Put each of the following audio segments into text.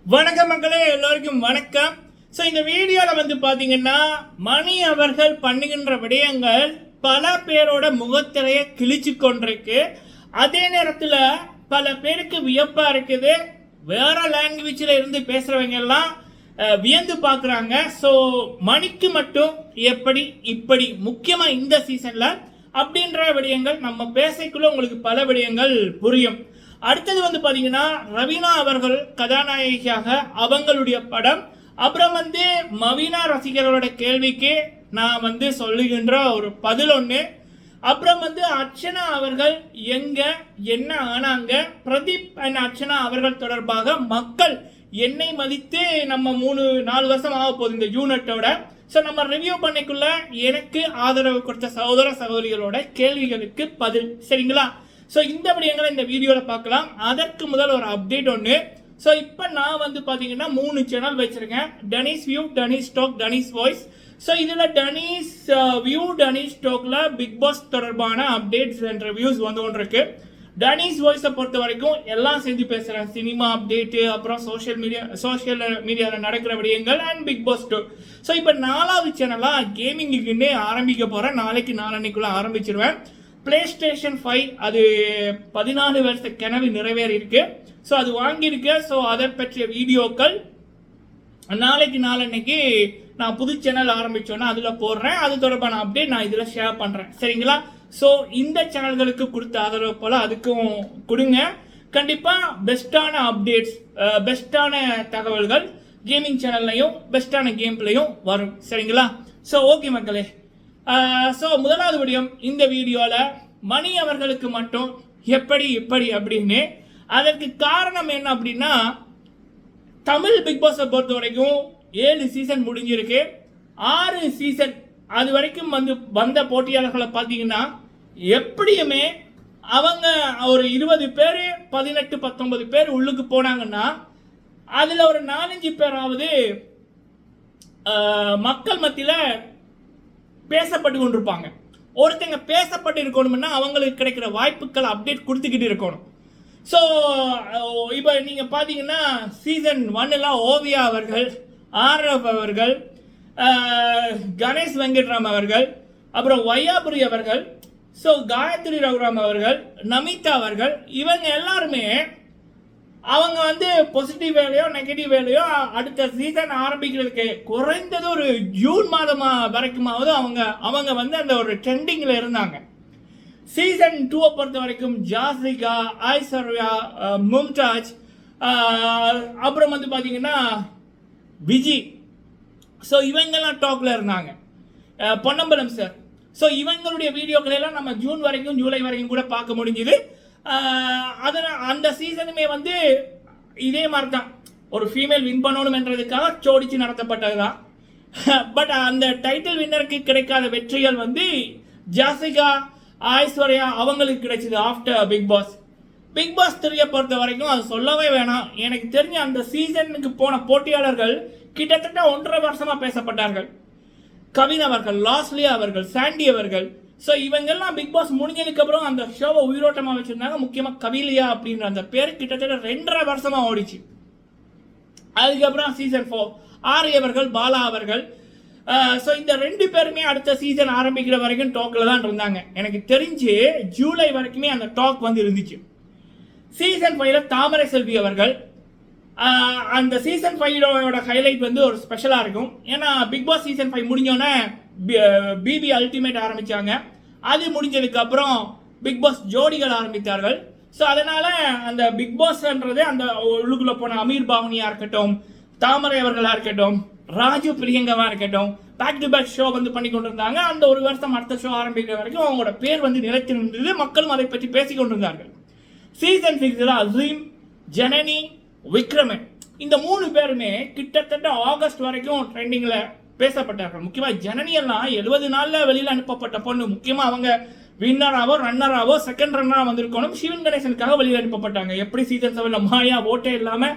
வணக்கம் மக்களே, எல்லோருக்கும் வணக்கம். ஸோ இந்த வீடியோவில் பார்த்தீங்கன்னா மணி அவர்கள் பண்ணுகின்ற விடயங்கள் பல பேரோட முகத்திரையை கிழிச்சு கொண்டிருக்கு. அதே நேரத்தில் பல பேருக்கு வியப்பாக இருக்குது. வேற லாங்குவேஜில் இருந்து பேசுகிறவங்க எல்லாம் வியந்து பார்க்குறாங்க. ஸோ மணிக்கு மட்டும் எப்படி இப்படி முக்கியமாக இந்த சீசனில் அப்படின்ற விடயங்கள் நம்ம பேசக்குள்ள உங்களுக்கு பல விடயங்கள் புரியும். அடுத்தது பார்த்தீங்கன்னா ரவீனா அவர்கள் கதாநாயகியாக அவங்களுடைய படம். அப்புறம் மவீனா ரசிகர்களோட கேள்விக்கு நான் சொல்லுகின்ற ஒரு பதில் ஒன்று. அப்புறம் அர்ச்சனா அவர்கள் எங்க என்ன ஆனாங்க, பிரதீப் அண்ட் அர்ச்சனா அவர்கள் தொடர்பாக மக்கள் என்னை மதித்து நம்ம 3-4 வருஷம் ஆக போகுது இந்த யூனிட்டோட. ஸோ நம்ம ரிவ்யூ பண்ணிக்குள்ள எனக்கு ஆதரவு கொடுத்த சகோதர சகோதரிகளோட கேள்விகளுக்கு பதில், சரிங்களா? ஸோ இந்த விடயங்களை இந்த வீடியோவில் பார்க்கலாம். அதற்கு முதல் ஒரு அப்டேட் ஒன்று. ஸோ இப்போ நான் பார்த்தீங்கன்னா 3 சேனல் வச்சுருக்கேன். டனீஸ் வியூ, டனீஸ் டாக், டனீஸ் வாய்ஸ். ஸோ இதில் டனீஸ் வியூ, டனீஸ் டாக்ல பிக் பாஸ் தொடர்பான அப்டேட்ஸ் அண்ட் ரிவ்யூஸ் கொண்டு இருக்கு. டனீஸ் வாய்ஸை பொறுத்த வரைக்கும் எல்லாம் சேர்ந்து பேசுகிறேன். சினிமா அப்டேட்டு, அப்புறம் சோஷியல் மீடியாவில் நடக்கிற விடயங்கள் and Bigg Boss two. So இப்போ 4வது சேனலாக கேமிங்குக்குன்னே ஆரம்பிக்க போகிறேன். நாளைக்கு நாளன்னைக்குள்ளே ஆரம்பிச்சிருவேன். PlayStation 5 அது 14 வருஷ கனவு நிறைவேறி இருக்கு. ஸோ அது வாங்கியிருக்கு. ஸோ அதை பற்றிய வீடியோக்கள் நாளைக்கு நாளன்னைக்கு நான் புது சேனல் ஆரம்பிச்சோன்னா அதில் போடுறேன். அது தொடர்பான அப்டேட் நான் இதில் ஷேர் பண்ணுறேன், சரிங்களா? ஸோ இந்த சேனல்களுக்கு கொடுத்த ஆதரவு போல் அதுக்கும் கொடுங்க. கண்டிப்பாக பெஸ்ட்டான அப்டேட்ஸ், பெஸ்ட்டான தகவல்கள் கேமிங் சேனல்லையும் பெஸ்ட்டான கேம் பிளேயும் வரும், சரிங்களா? ஸோ ஓகே மக்களே. ஸோ முதலாவது விடயம் இந்த வீடியோவில் மணி அவர்களுக்கு மட்டும் எப்படி இப்படி அப்படின்னு. அதற்கு காரணம் என்ன அப்படின்னா, தமிழ் பிக் பாஸை பொறுத்த வரைக்கும் 7 சீசன் முடிஞ்சிருக்கு. 6 சீசன் அது வரைக்கும் வந்த போட்டியாளர்களை பார்த்தீங்கன்னா எப்படியுமே அவங்க ஒரு 20 பேர் 18-19 பேர் உள்ளுக்கு போனாங்கன்னா அதில் ஒரு 4-5 பேராவது மக்கள் மத்தியில் பேசப்பட்டு கொண்டிருப்பாங்க. ஒருத்தங்க பேசப்பட்டு இருக்கணும்னா அவங்களுக்கு கிடைக்கிற வாய்ப்புகள் அப்டேட் கொடுத்துக்கிட்டு இருக்கணும். ஸோ இப்போ நீங்கள் பார்த்தீங்கன்னா சீசன் 1 ஓவியா அவர்கள், ஆர்எஃப் அவர்கள், கணேஷ் வெங்கட்ராம் அவர்கள், அப்புறம் வையாபுரி அவர்கள், ஸோ காயத்ரி ரகுராம் அவர்கள், நமிதா அவர்கள், இவங்க எல்லாருமே அவங்க பாசிட்டிவ் வேலையோ நெகட்டிவ் வேலையோ அடுத்த சீசன் ஆரம்பிக்கிறதுக்கு குறைந்தது ஒரு ஜூன் மாதம் வரைக்குமாவது அவங்க அந்த ஒரு ட்ரெண்டிங்கில் இருந்தாங்க. சீசன் 2 பொறுத்த வரைக்கும் ஜாசிகா, ஐஸ்வர்யா, மும்தாஜ், அப்புறம் பார்த்தீங்கன்னா விஜி, ஸோ இவங்கெல்லாம் டாக்ல இருந்தாங்க. பொன்னம்பலம் சார். ஸோ இவங்களுடைய வீடியோக்களெல்லாம் நம்ம ஜூன் வரைக்கும் ஜூலை வரைக்கும் கூட பார்க்க முடிஞ்சுது. அதனால் அந்த சீசனுமே இதே மாதிரி தான் ஒரு ஃபீமேல் வின் பண்ணணும் என்றதுக்காக சோடிச்சு நடத்தப்பட்டது தான். பட் அந்த டைட்டில் வின்னருக்கு கிடைக்காத வெற்றிகள் ஜாசிகா, ஐஸ்வர்யா அவங்களுக்கு கிடைச்சது after Bigg Boss. Bigg Boss 3 பொறுத்த வரைக்கும் அது சொல்லவே வேணாம். எனக்கு தெரிஞ்ச அந்த சீசனுக்கு போன போட்டியாளர்கள் கிட்டத்தட்ட 1.5 வருஷமா பேசப்பட்டார்கள். கவின் அவர்கள், லாஸ்லியா அவர்கள், சாண்டி அவர்கள். ஸோ இவங்கெல்லாம் பிக் பாஸ் முடிஞ்சதுக்கு அப்புறம் அந்த ஷோவை உயிரோட்டமாக வச்சிருந்தாங்க. முக்கியமாக கவிலியா அப்படின்ற அந்த பேர் கிட்டத்தட்ட 2.5 வருஷமா ஓடிச்சு. அதுக்கப்புறம் சீசன் 4 ஆரி அவர்கள், பாலா அவர்கள். ஸோ இந்த 2 பேருமே அடுத்த சீசன் ஆரம்பிக்கிற வரைக்கும் டாக்ல தான் இருந்தாங்க. எனக்கு தெரிஞ்சு ஜூலை வரைக்குமே அந்த டாக் இருந்துச்சு. சீசன் 5 தாமரை செல்வி அவர்கள். அந்த சீசன் 5 ஹைலைட் ஒரு ஸ்பெஷலாக இருக்கும். ஏன்னா பிக் பாஸ் சீசன் 5 முடிஞ்சோடனே பிபி அல்டிமேட் ஆரம்பித்தாங்க. அது முடிஞ்சதுக்கு அப்புறம் பிக் பாஸ் ஜோடிகள் ஆரம்பித்தார்கள். ஸோ அதனால் அந்த பிக் பாஸ்ன்றது அந்த உள்ளுக்குள்ளே போன அமீர் பாவனியாக இருக்கட்டும், தாமரை அவர்களாக இருக்கட்டும், ராஜு பிரியங்காவாக இருக்கட்டும், பேக் டு பேக் ஷோ பண்ணி கொண்டு இருந்தாங்க. அந்த ஒரு வருஷம் அடுத்த ஷோ ஆரம்பிக்கிற வரைக்கும் அவங்களோட பேர் நிலைத்து நின்றது. மக்களும் அதை பற்றி பேசி கொண்டிருந்தார்கள். சீசன் 6 அசீம், ஜனனி, விக்ரமன் இந்த 3 பேருமே கிட்டத்தட்ட ஆகஸ்ட் வரைக்கும் ட்ரெண்டிங்கில் பேசப்பட்டார்கள். முக்கியமாக ஜனனியெல்லாம் 70 நாளில் வெளியில் அனுப்பப்பட்ட பொண்ணு. முக்கியமாக அவங்க வின்னராவோ ரன்னராவோ செகண்ட் ரன்னராக வந்திருக்கணும். சிவன் கணேசனுக்காக வெளியில் அனுப்பப்பட்டாங்க. எப்படி சீசன் 7 மாயா ஓட்டே இல்லாமல்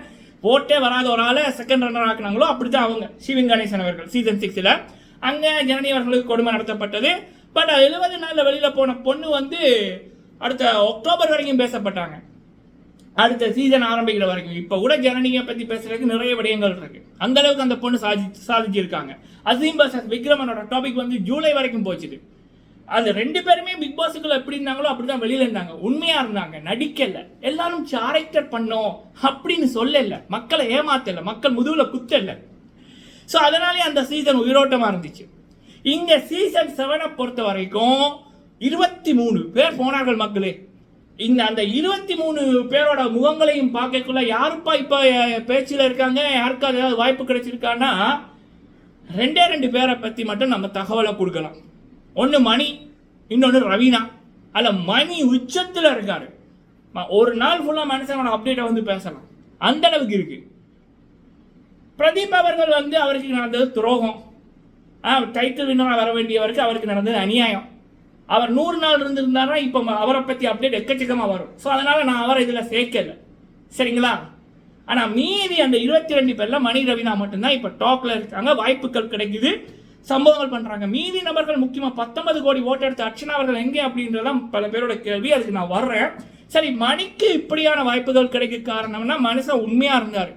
ஓட்டே வராத ஒரு ஆளை செகண்ட் ரன்னர் ஆக்குனாங்களோ அப்படித்தான் அவங்க சிவன் கணேசன் அவர்கள் சீசன் 6 அங்கே ஜனனி அவர்களுக்கு கொடுமை நடத்தப்பட்டது. பட் 70 நாளில் வெளியில் போன பொண்ணு அடுத்த அக்டோபர் வரைக்கும் பேசப்பட்டாங்க. அடுத்த சீசன் ஆரம்பிக்கிற வரைக்கும். இப்போ கூட ஜனனியை பற்றி பேசுறதுக்கு நிறைய விடயங்கள் இருக்கு. அந்த அளவுக்கு அந்த பொண்ணு சாதிச்சிருக்காங்க. அசீம் வர்சஸ் விக்ரமனோட டாபிக் வந்து ஜூலை வரைக்கும் போச்சுது. அது 2 பேருமே பிக் பாஸுக்குள்ள எப்படி இருந்தாங்களோ அப்படிதான் வெளியில இருந்தாங்க. உண்மையா இருந்தாங்க, நடிக்கல. எல்லாரும் கேரக்டர் பண்ணோம் அப்படின்னு சொல்லல, மக்களை ஏமாத்தல, மக்கள் முதுகுல குத்தல. ஸோ அதனாலே அந்த சீசன் உயிரோட்டமா இருந்துச்சு. இங்க சீசன் 7 பொறுத்த வரைக்கும் 23 பேர் போனார்கள் மக்களே. இந்த அந்த 23 பேரோட முகங்களையும் பார்க்கக்குள்ள யாருப்பா இப்போ பேச்சில் இருக்காங்க, யாருக்காவது ஏதாவது வாய்ப்பு கிடைச்சிருக்கான்னா 2 பேரை பற்றி மட்டும் நம்ம தகவலை கொடுக்கலாம். ஒன்று மணி, இன்னொன்று ரவீனா. அதில் மணி உச்சத்தில் இருக்காரு. ஒரு நாள் ஃபுல்லாக மனுஷனோட அப்டேட்டை வந்து பேசலாம், அந்த அளவுக்கு இருக்கு. பிரதீப் அவர்கள் வந்து அவருக்கு நடந்தது துரோகம். டைட்டில் வின்னராக வர வேண்டியவருக்கு அவருக்கு நடந்தது அநியாயம். அவர் 100 நாள் இருந்திருந்தாருன்னா இப்போ அவரை பற்றி அப்டேட் எக்கச்சக்கமாக வரும். ஸோ அதனால் நான் அவரை இதில் சேர்க்கல, சரிங்களா? ஆனால் மீதி அந்த 22 பேரில் மணி ரவீனா மட்டும்தான் இப்போ டாப்பில் இருக்காங்க. வாய்ப்புகள் கிடைக்குது, சம்பவங்கள் பண்ணுறாங்க. மீதி நபர்கள் முக்கியமாக 19 கோடி ஓட்டு எடுத்த அர்ச்சனா அவர்கள் எங்கே அப்படின்றதான் பல பேரோட கேள்வி. அதுக்கு நான் வர்றேன். சரி, மணிக்கு இப்படியான வாய்ப்புகள் கிடைக்க காரணம்னா மனுஷன் உண்மையாக இருந்தார்,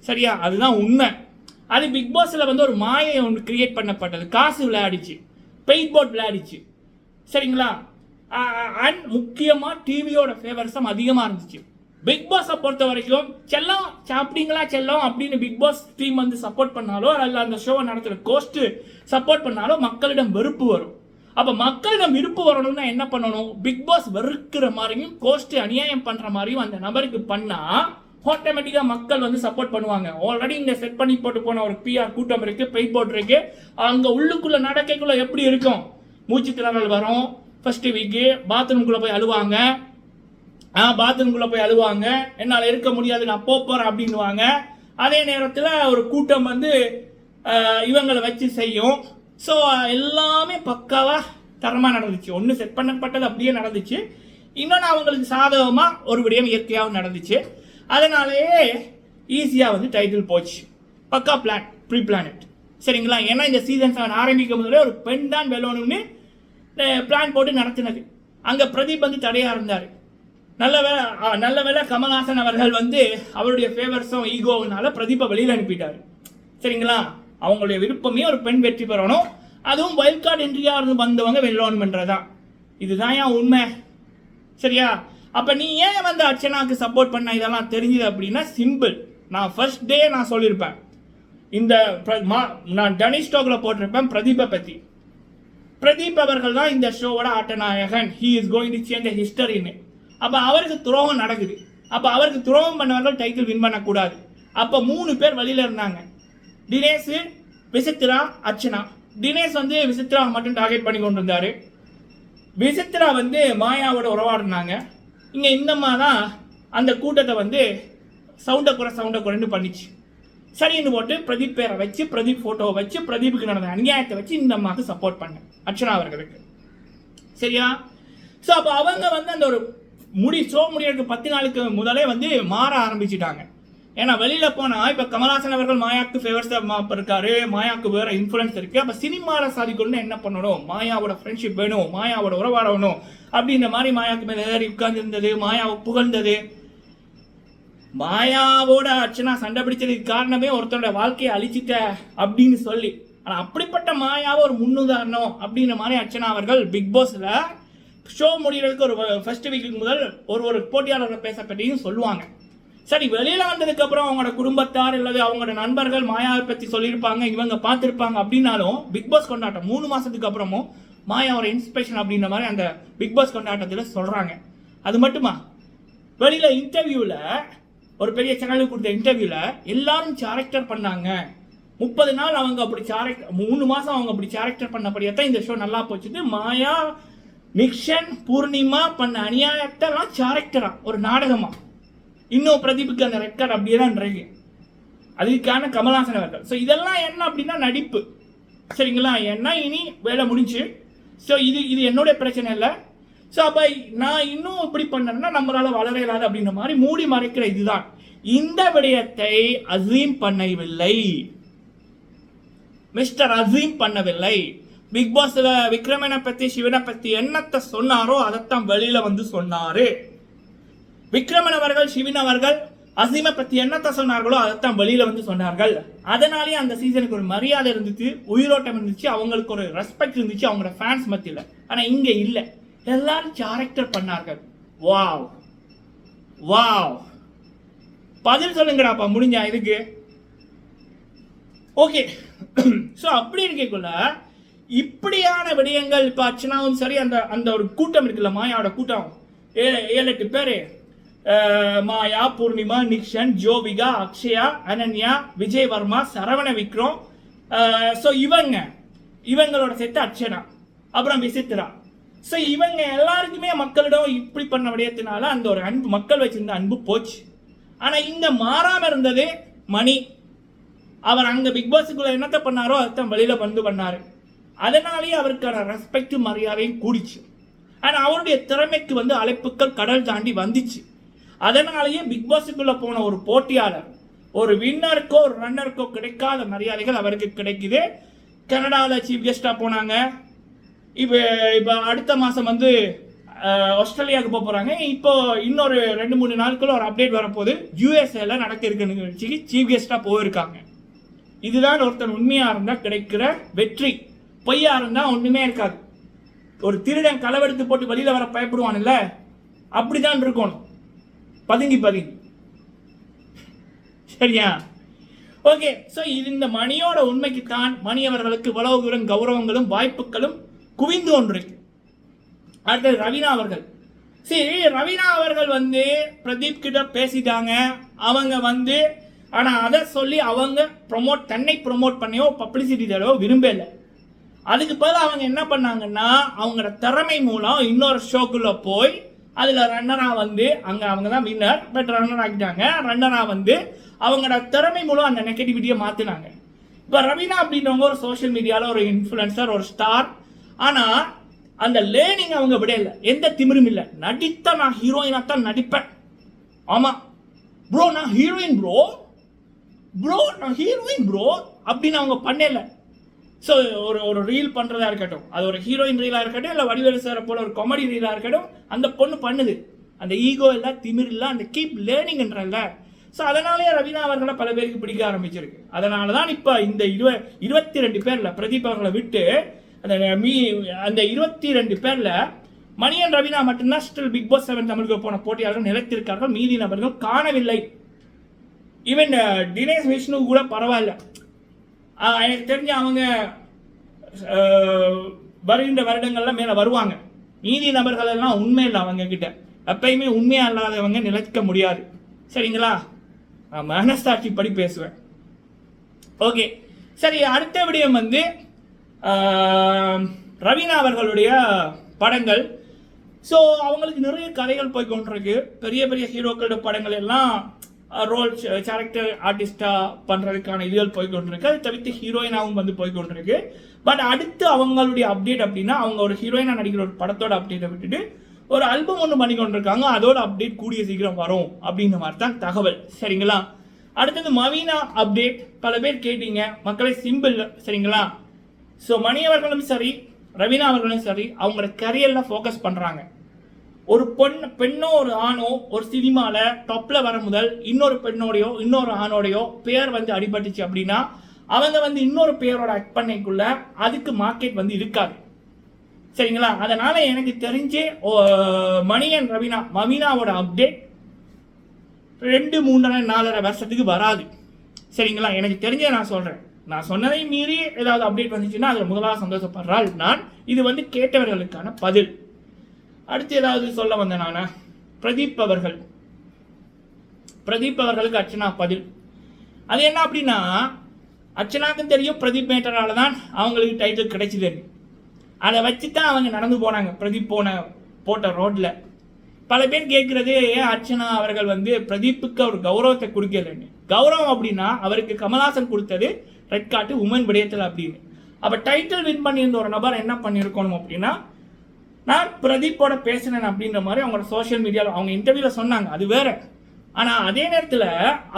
சரியா? அதுதான் உண்மை. அது பிக் பாஸில் வந்து ஒரு மாயை ஒன்று கிரியேட் பண்ணப்பட்டது. காசு விளையாடிச்சு, பெயிட் போர்ட் விளையாடிச்சு, சரிங்களா? அண்ட் முக்கியமாக டிவியோட ஃபேவர்ஸும் அதிகமாக இருந்துச்சு. பிக் பாஸை பொறுத்த வரைக்கும் செல்லம் சாப்பிட்டீங்களா செல்லம் அப்படின்னு பிக் பாஸ் டீம் வந்து சப்போர்ட் பண்ணாலோ, அல்ல அந்த ஷோவை நடத்துகிற கோஸ்ட்டு சப்போர்ட் பண்ணாலோ மக்களிடம் வெறுப்பு வரும். அப்போ மக்களிடம் விருப்பு வரணும்னா என்ன பண்ணணும்? பிக் பாஸ் வெறுக்கிற மாதிரியும் கோஸ்ட்டு அநியாயம் பண்ணுற மாதிரியும் அந்த நபருக்கு பண்ணால் ஆட்டோமேட்டிக்காக மக்கள் வந்து சப்போர்ட் பண்ணுவாங்க. ஆல்ரெடி இங்கே செட் பண்ணி போட்டு போன ஒரு பிஆர் கூட்டம் இருக்குது, பெயிட் போர்ட் இருக்குது. அங்கே உள்ளுக்குள்ளே நடக்கைக்குள்ளே எப்படி இருக்கும்? மூச்சு திணறல் வரும். ஃபஸ்ட்டு வீக்கு பாத்ரூம்குள்ளே போய் அழுவாங்க. பாத்ரூம்குள்ளே போய் அழுவாங்க, என்னால் இருக்க முடியாது, நான் போகிறேன் அப்படின்வாங்க. அதே நேரத்தில் ஒரு கூட்டம் வந்து இவங்களை வச்சு செய்யும். ஸோ எல்லாமே பக்காவாக தரமாக நடந்துச்சு. ஒன்று செட் பண்ணப்பட்டது அப்படியே நடந்துச்சு, இன்னொன்று அவங்களுக்கு சாதகமாக ஒரு விடயம் இயற்கையாகவும் நடந்துச்சு. அதனாலேயே ஈஸியாக வந்து டைட்டில் போச்சு. பக்கா பிளான், ப்ரீ பிளானட், சரிங்களா? ஏன்னா இந்த சீசன் 7 ஆரம்பிக்கும் போதே ஒரு பெண் தான் வெல்லணும்னு பிளான் போட்டு நடத்தினது. அங்கே பிரதீப் வந்து தடையாக இருந்தார். நல்ல வேலை கமல்ஹாசன் அவர்கள் வந்து அவருடைய ஃபேவர்ஸும் ஈகோவினால பிரதீப்பை வெளியில் அனுப்பிட்டார், சரிங்களா? அவங்களுடைய விருப்பமே ஒரு பெண் வெற்றி பெறணும், அதுவும் வைல்ட் கார்டு என்ட்ரியாக இருந்து வந்தவங்க வெல்லணும்ன்றதான். இதுதான் ஏன் உண்மை, சரியா? அப்போ நீ ஏன் வந்து அர்ச்சனாவுக்கு சப்போர்ட் பண்ண இதெல்லாம் தெரிஞ்சுது அப்படின்னா சிம்பிள். நான் ஃபர்ஸ்ட் டே நான் சொல்லியிருப்பேன், இந்த நான் டனிஷ் டாக்ல போட்டிருப்பேன் பிரதீப்பை பற்றி. பிரதீப் அவர்கள் தான் இந்த ஷோவோட ஆட்டநாயகன், he is going to change the ஹிஸ்டரின்னு. அப்போ அவருக்கு துரோகம் நடக்குது. அப்போ அவருக்கு துரோகம் பண்ணவர்கள் டைட்டில் வின் பண்ணக்கூடாது. அப்போ 3 பேர் வழியில் இருந்தாங்க, தினேஷ், விசித்ரா, அர்ச்சனா. தினேஷ் வந்து விசித்ராவை மட்டும் டார்கெட் பண்ணி கொண்டு இருந்தார். விசித்ரா வந்து மாயாவோட உறவாடினாங்க. இங்கே இந்தம்மா தான் அந்த கூட்டத்தை வந்து சவுண்டை குறைன்னு பண்ணிச்சு. சரின்னு போட்டு பிரதீப் பேரை வச்சு, பிரதீப் ஃபோட்டோவை வச்சு, பிரதீப்புக்கு நடந்த அநியாயத்தை வச்சு இந்த அம்மாவுக்கு சப்போர்ட் பண்ணேன், அர்ச்சனா அவர்களுக்கு, சரியா? ஸோ அப்போ அவங்க வந்து அந்த ஒரு ஷோ முடியறதுக்கு 10 நாளுக்கு முதலே வந்து மாற ஆரம்பிச்சுட்டாங்க. ஏன்னா வெளியில் போனால் இப்போ கமல்ஹாசன் அவர்கள் மாயாவுக்கு ஃபேவர்ஸாக இருக்காரு, மாயாவுக்கு வேறு இன்ஃப்ளூயன்ஸ் இருக்குது. அப்போ சினிமாவில் சாதிக்கணும்னு என்ன பண்ணணும்? மாயாவோட ஃப்ரெண்ட்ஷிப் வேணும், மாயாவோட உறவாடணும் அப்படின்ற மாதிரி மாயாவுக்கு மேலே ஏறி உட்கார்ந்துருந்தது, மாயாவை புகழ்ந்தது. மாயாவோட அர்ச்சனா சண்டை பிடிச்சதுக்கு காரணமே ஒருத்தரோட வாழ்க்கையை அழிச்சிட்ட அப்படின்னு சொல்லி. ஆனால் அப்படிப்பட்ட மாயாவை ஒரு முன்னுதாரணம் அப்படின்ற மாதிரி அர்ச்சனா அவர்கள் பிக் பாஸில் ஷோ முடிகிறதுக்கு ஒரு ஃபர்ஸ்ட் வீக்கு முதல் ஒரு போட்டியாளரை பேசப்பட்டியும் சொல்லுவாங்க. சரி, வெளியில் வந்ததுக்கப்புறம் அவங்களோட குடும்பத்தார் அல்லது அவங்களோட நண்பர்கள் மாயாவை பற்றி சொல்லியிருப்பாங்க, இவங்க பார்த்துருப்பாங்க. அப்படின்னாலும் பிக் பாஸ் கொண்டாட்டம் 3 மாதத்துக்கு அப்புறமும் மாயாவோட இன்ஸ்பிரேஷன் அப்படின்ற மாதிரி அந்த பிக் பாஸ் கொண்டாட்டத்தில் சொல்கிறாங்க. அது மட்டுமா, வெளியில் இன்டர்வியூவில் ஒரு பெரிய சேனலுக்கு கொடுத்த இன்டர்வியூவில் எல்லாரும் கேரக்டர் பண்ணாங்க. 30 நாள் அவங்க அப்படி 3 மாதம் அவங்க அப்படி கேரக்டர் பண்ணபடியே தான் இந்த ஷோ நல்லா போச்சுது. மாயா, நிக்ஷன், பூர்ணிமா பண்ண அநியாயத்தெல்லாம் கேரக்டரா, ஒரு நாடகமா. இன்னும் பிரதீப்புக்கு அந்த ரெக்கார்ட் அப்படியே தான் இருக்கு. அதுக்கான கமல்ஹாசன் அவர்கள். ஸோ இதெல்லாம் என்ன அப்படின்னா நடிப்பு, சரிங்களா? ஏன்னா இனி வேலை முடிஞ்சு. ஸோ இது என்னுடைய பிரச்சனை இல்லை. ஸோ அப்போ நான் இன்னும் இப்படி பண்ணேன்னா நம்மளால வளர இயலாது அப்படின்ற மாதிரி மூடி மறைக்கிற இதுதான். இந்த விடயத்தை அசீம் பண்ணவில்லை, மிஸ்டர் அசீம் பண்ணவில்லை. பிக் பாஸ்ல விக்ரமனை பற்றி, சிவனை பற்றி என்னத்தை சொன்னாரோ அதைத்தான் வெளியில வந்து சொன்னாரு. விக்ரமன் அவர்கள், சிவின் அவர்கள் அசீமை பத்தி என்னத்த சொன்னார்களோ அதைத்தான் வெளியில வந்து சொன்னார்கள். அதனாலேயே அந்த சீசனுக்கு ஒரு மரியாதை இருந்துச்சு, உயிரோட்டம் இருந்துச்சு, அவங்களுக்கு ஒரு ரெஸ்பெக்ட் இருந்துச்சு அவங்களோட ஃபேன்ஸ் மத்தியில். ஆனா இங்க இல்லை, எல்லாரும் கேரக்டர் பண்ணார்கள். வாவ் வாவ், பதில் சொல்லுங்கடாப்பா முடிஞ்சா இதுக்கு. ஓகே, ஸோ அப்படி இருக்கக்குள்ள இப்படியான விடயங்கள் இப்போ அர்ச்சனாவும் சரி, அந்த அந்த ஒரு கூட்டம் இருக்குல்ல, மாயாவோட கூட்டம் 7-8 பேர், மாயா, பூர்ணிமா, நிக்ஷன், ஜோவிகா, அக்ஷயா, அனன்யா, விஜய் வர்மா, சரவண விக்ரம், ஸோ இவங்களோட சேர்த்து அர்ச்சனா, அப்புறம் விசித்ரா. ஸோ இவங்க எல்லாருக்குமே மக்களிடம் இப்படி பண்ண விடயத்தினால அந்த ஒரு அன்பு, மக்கள் வச்சிருந்த அன்பு போச்சு. ஆனால் இங்கே மாறாமல் இருந்தது மணி. அவர் அங்கே பிக் பாஸுக்குள்ள என்னத்தை பண்ணாரோ அதான் வெளியில் வந்து பண்ணார். அதனாலேயே அவருக்கான ரெஸ்பெக்ட் மரியாதையும் கூடிச்சு. ஆனால் அவருடைய திறமைக்கு வந்து அழைப்புகள் கடல் தாண்டி வந்துச்சு. அதனாலேயே பிக் பாஸுக்குள்ள போன ஒரு போட்டியாளர், ஒரு வின்னருக்கோ ஒரு ரன்னருக்கோ கிடைக்காத மரியாதைகள் அவருக்கு கிடைக்குது. கனடாவில் சீஃப் கெஸ்டாக போனாங்க. இப்போ அடுத்த மாதம் வந்து ஆஸ்திரேலியாவுக்கு போக போகிறாங்க. இப்போ இன்னொரு 2-3 நாட்களும் ஒரு அப்டேட் வரப்போகுது. யூஎஸ்ஏல நடக்க இருக்க நிகழ்ச்சிக்கு சீஃப் கெஸ்டாக போயிருக்காங்க. இதுதான் ஒருத்தன் உண்மையாக இருந்தால் கிடைக்கிற வெற்றி. பொய்யா இருந்தால் ஒன்றுமே இருக்காது. ஒரு திருடன் களவெடுத்து போட்டு வெளியில் வர பயப்படுவான்ல, அப்படிதான் இருக்கணும், பதுங்கி சரியா? ஓகே, ஸோ இது இந்த மணியோட உண்மைக்கு தான் மணி அவர்களுக்கு இவ்வளவு கௌரவங்களும் வாய்ப்புகளும் குவிந்து கொண்டிருக்கு. அடுத்தது ரவீனா அவர்கள். சரி, ரவீனா அவர்கள் வந்து பிரதீப் கிட்ட பேசிட்டாங்க. அவங்க வந்து ஆனால் அதை சொல்லி அவங்க தன்னை ப்ரொமோட் பண்ணியோ பப்ளிசிட்டி தரவோ விரும்பலை. அதுக்கு பதில் அவங்க என்ன பண்ணாங்கன்னா, அவங்களோட திறமை மூலம் இன்னொரு ஷோக்குள்ள போய் அதில் ரன்னராக வந்து அவங்க தான் வின்னர், பட் ரன்னர் ஆக்கிட்டாங்க. ரன்னராக வந்து அவங்களோட திறமை மூலம் அந்த நெகட்டிவிட்டியை மாற்றினாங்க. இப்போ ரவீனா அப்படின்றவங்க ஒரு சோஷியல் மீடியாவில் ஒரு இன்ஃப்ளூயன்சர், ஒரு ஸ்டார். ஆனால் அந்த லேர்னிங் அவங்க விடையில எந்த திமிரும் இல்லை. நடித்த நான் ஹீரோயினாக தான் நடிப்பேன். ஆமாம் ப்ரோ, நான் ஹீரோயின் ப்ரோ அப்படின்னு அவங்க பண்ணல. ஸோ ஒரு ரீல் பண்ணுறதா இருக்கட்டும், அது ஒரு ஹீரோயின் ரீலாக இருக்கட்டும், இல்லை வடிவேலு சாரை போல ஒரு காமெடி ரீலாக இருக்கட்டும், அந்த பொண்ணு பண்ணுது. அந்த ஈகோ இல்லை, திமிர் இல்லை, அந்த கீப் லேர்னிங்ன்றல. ஸோ அதனாலேயே ரவீனா அவர்களை பல பேருக்கு பிடிக்க ஆரம்பிச்சிருக்கு. அதனால தான் இப்போ இந்த 22 பேரில் பிரதீப் அவர்களை விட்டு அந்த 22 பேரில் மணியன் ரவீனா மட்டும்தான் ஸ்டில் பிக் பாஸ் 7 தமிழுக்கு போன போட்டியாளர்கள் நிலைத்திருக்கார்கள். மீதி நபர்கள் காணவில்லை. ஈவன் தினேஷ் விஷ்ணு கூட பரவாயில்ல. எனக்கு தெரிஞ்ச அவங்க வருகின்ற வருடங்கள்லாம் மேலே வருவாங்க. மீதி நபர்கள் எல்லாம் உண்மை இல்லை. அவங்க கிட்ட எப்பயுமே உண்மையாக இல்லாதவங்க நிலைக்க முடியாது. சரிங்களா? நான் மனசாட்சி படி பேசுவேன். ஓகே, சரி, அடுத்த விடயம் வந்து ரவீனா அவர்களுடைய படங்கள். ஸோ அவங்களுக்கு நிறைய கதைகள் போய் கொண்டிருக்கு. பெரிய பெரிய ஹீரோக்களோட படங்கள் எல்லாம் ரோல் கேரக்டர் ஆர்டிஸ்டாக பண்ணுறதுக்கான இதுகள் போய்கொண்டிருக்கு. அது தவிர்த்து ஹீரோயினாகவும் வந்து போய்கொண்டிருக்கு. பட் அடுத்து அவங்களுடைய அப்டேட் அப்படின்னா, அவங்க ஒரு ஹீரோயினாக நடிக்கிற ஒரு படத்தோட அப்டேட்டை விட்டுட்டு ஒரு ஆல்பம் ஒன்று பண்ணி கொண்டிருக்காங்க. அதோட அப்டேட் கூடிய சீக்கிரம் வரும் அப்படின்ற மாதிரி தான் தகவல். சரிங்களா? அடுத்தது மவீனா அப்டேட். பல பேர் கேட்டீங்க மக்களை, சிம்பிள். சரிங்களா? ஸோ மணி அவர்களும் சரி, ரவீனா அவர்களும் சரி, அவங்களோட கரியரில் ஃபோக்கஸ் பண்ணுறாங்க. ஒரு பெண்ணோ ஒரு ஆணோ ஒரு சினிமாவில் டாப்பில் வர முதல் இன்னொரு பெண்ணோடையோ இன்னொரு ஆணோடையோ பேர் வந்து அடிபட்டுச்சு அப்படின்னா அவங்க வந்து இன்னொரு பேரோட ஆக்ட் பண்ணிக்குள்ள அதுக்கு மார்க்கெட் வந்து இருக்காது. சரிங்களா? அதனால எனக்கு தெரிஞ்சு மணியன் மவீனாவோட அப்டேட் 2, 3, 4 வருஷத்துக்கு வராது. சரிங்களா? எனக்கு தெரிஞ்ச நான் சொல்கிறேன். நான் சொன்னதை மீறி ஏதாவது அப்டேட் வந்துச்சுன்னா அதில் முதலாக சந்தோஷப்படுறாள் நான். இது வந்து கேட்டவர்களுக்கான பதில். அடுத்து ஏதாவது சொல்ல வந்தேன் நான். பிரதீப் அவர்களுக்கு அர்ச்சனா பதில். அது என்ன அப்படின்னா, அர்ச்சனாக்கும் தெரியும் பிரதீப் மேட்டரால தான் அவங்களுக்கு டைட்டில் கிடைச்சிது. அதை வச்சு தான் அவங்க நடந்து போனாங்க. பிரதீப் போட்ட ரோட்டில் பல பேர் கேட்குறது, ஏன் அர்ச்சனா அவர்கள் வந்து பிரதீப்புக்கு ஒரு கௌரவத்தை கொடுக்கலன்னு. கௌரவம் அப்படின்னா அவருக்கு கமல்ஹாசன் கொடுத்தது ரெட் கார்டு உமன் விடயத்தில் அப்படின்னு. அப்போ டைட்டில் வின் பண்ணியிருந்த ஒரு நபர் என்ன பண்ணியிருக்கணும் அப்படின்னா, நான் பிரதீப்போட பேசினேன் அப்படின்ற மாதிரி அவங்களோட சோஷியல் மீடியாவில் அவங்க இன்டர்வியூவில் சொன்னாங்க. அது வேற. ஆனால் அதே நேரத்தில்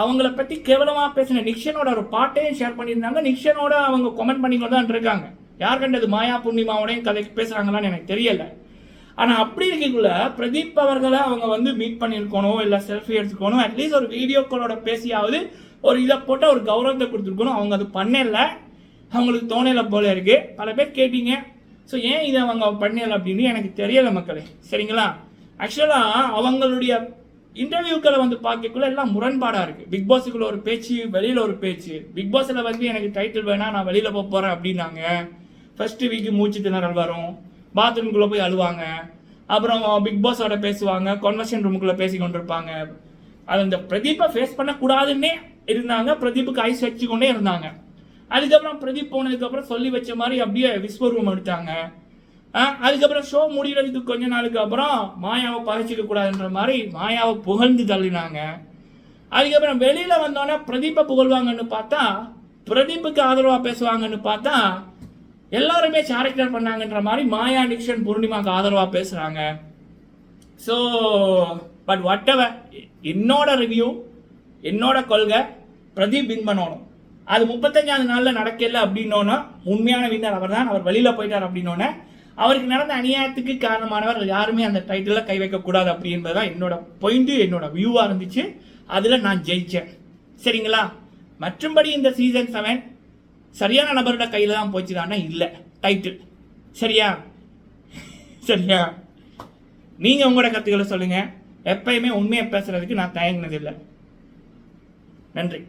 அவங்கள பற்றி கேவலமாக பேசின நிக்ஷனோட ஒரு பாட்டையும் ஷேர் பண்ணியிருந்தாங்க. நிக்ஷனோட அவங்க கமெண்ட் பண்ணிக்கொண்டு தான் இருக்காங்க. யார் கண்டது மாயா பூர்ணிமாவோடையும் கதைக்கு பேசுகிறாங்களான்னு எனக்கு தெரியலை. ஆனால் அப்படி இருக்கக்குள்ள பிரதீப் அவர்களை அவங்க வந்து மீட் பண்ணியிருக்கணும், இல்லை செல்ஃபி எடுத்துக்கணும், அட்லீஸ்ட் ஒரு வீடியோ காலோட பேசியாவது ஒரு இதை போட்டு ஒரு கௌரவத்தை கொடுத்துருக்கணும். அவங்க அது பண்ணல, அவங்களுக்கு தோணலை போல இருக்கு. பல பேர் கேட்டீங்க, ஸோ ஏன் இதை அவங்க பண்ணல அப்படின்னு எனக்கு தெரியலை மக்களே, சரிங்களா? ஆக்சுவலாக அவங்களுடைய இன்டர்வியூக்களை வந்து பார்க்கக்குள்ள எல்லாம் முரண்பாடாக இருக்குது. பிக் பாஸுக்குள்ள ஒரு பேச்சு, வெளியில் ஒரு பேச்சு. பிக் பாஸில் வந்து எனக்கு டைட்டில் வேணாம், நான் வெளியில் போக போகிறேன் அப்படின்னாங்க. ஃபர்ஸ்ட் வீக்கு மூச்சு திணறல் வரும், பாத்ரூம்குள்ளே போய் அழுவாங்க, அப்புறம் பிக் பாஸோட பேசுவாங்க, கன்வர்சேஷன் ரூமுக்குள்ளே பேசி கொண்டிருப்பாங்க. அது இந்த பிரதீப்பை ஃபேஸ் பண்ணக்கூடாதுன்னே இருந்தாங்க, பிரதீப்புக்கு ஐஸ் வச்சுக்கொண்டே இருந்தாங்க. அதுக்கப்புறம் பிரதீப் போனதுக்கப்புறம் சொல்லி வச்ச மாதிரி அப்படியே விஸ்வரூபம் எடுத்தாங்க. அதுக்கப்புறம் ஷோ முடிகிறதுக்கு கொஞ்ச நாளுக்கு அப்புறம் மாயாவை பகைச்சிக்க கூடாதுன்ற மாதிரி மாயாவை புகழ்ந்து தள்ளினாங்க. அதுக்கப்புறம் வெளியில் வந்தோன்னே பிரதீப்பை புகழ்வாங்கன்னு பார்த்தா, பிரதீப்புக்கு ஆதரவாக பேசுவாங்கன்னு பார்த்தா, எல்லாருமே கேரக்டர் பண்ணாங்கன்ற மாதிரி மாயா, நிக்ஷன், பூர்ணிமாக்கு ஆதரவாக பேசுகிறாங்க. ஸோ பட் வாட் எவர், என்னோட ரிவ்யூ, என்னோட கொள்கை, பிரதீப் வின் பண்ணணும். அது 35வது நாளில் நடக்கல அப்படின்னோன்னா உண்மையான வின்னர் அவர் தான். அவர் வெளியில் போயிட்டார் அப்படின்னோன்னே அவருக்கு நடந்த அநியாயத்துக்கு காரணமானவர் யாருமே அந்த டைட்டிலில் கை வைக்கக்கூடாது அப்படின்றது தான் என்னோட பாயிண்ட்டு, என்னோட வியூவாக இருந்துச்சு. அதில் நான் ஜெயித்தேன், சரிங்களா? மற்றும்படி இந்த சீசன் 7 சரியான நபரோட கையில் தான் போச்சுதான்னா இல்லை டைட்டில், சரியா? சரியா? நீங்கள் உங்களோட கருத்துக்களை சொல்லுங்கள். எப்பயுமே உண்மையை பேசுகிறதுக்கு நான் தயங்கினதில்லை. நன்றி.